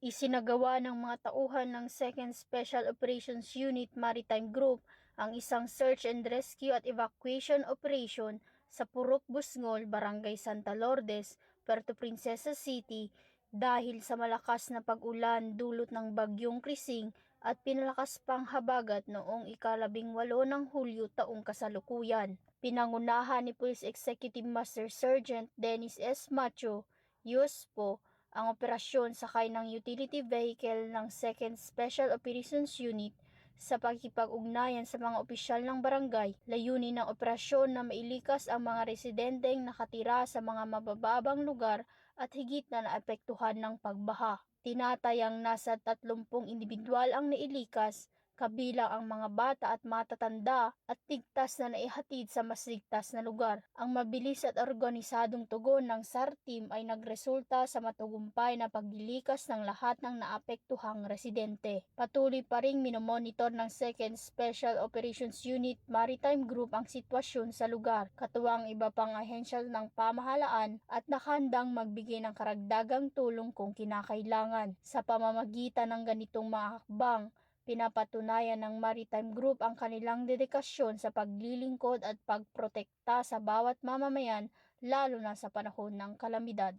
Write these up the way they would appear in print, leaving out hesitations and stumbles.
Isinagawa ng mga tauhan ng 2nd Special Operations Unit Maritime Group ang isang search and rescue at evacuation operation sa Purok Busngol, Barangay Santa Lourdes, Puerto Princesa City dahil sa malakas na pag-ulan dulot ng bagyong Krising at pinalakas pang habagat noong ika-18 ng Hulyo taong kasalukuyan. Pinangunahan ni Police Executive Master Sergeant Dennis S. Macho, USPO, ang operasyon sakay ng utility vehicle ng 2nd Special Operations Unit sa pakikipag-ugnayan sa mga opisyal ng barangay. Layunin ng operasyon na mailikas ang mga residenteng nakatira sa mga mabababang lugar at higit na naapektuhan ng pagbaha. Tinatayang nasa 30 individual ang nailikas, kabilang ang mga bata at matatanda at ligtas na naihatid sa mas ligtas na lugar. Ang mabilis at organisadong tugon ng SAR team ay nagresulta sa matagumpay na paglilikas ng lahat ng naapektuhang residente. Patuloy pa ring minomonitor ng 2nd Special Operations Unit Maritime Group ang sitwasyon sa lugar, katuwang iba pang ahensya ng pamahalaan at nakahandang magbigay ng karagdagang tulong kung kinakailangan. Sa pamamagitan ng ganitong mga hakbang, pinapatunayan ng Maritime Group ang kanilang dedikasyon sa paglilingkod at pagprotekta sa bawat mamamayan, lalo na sa panahon ng kalamidad.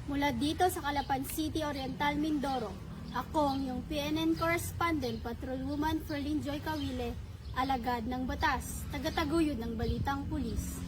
Mula dito sa Calapan City, Oriental, Mindoro, ako ang iyong PNN Correspondent Patrolwoman Ferlyn Joy Cawile, alagad ng batas, tagataguyod ng Balitang Pulis.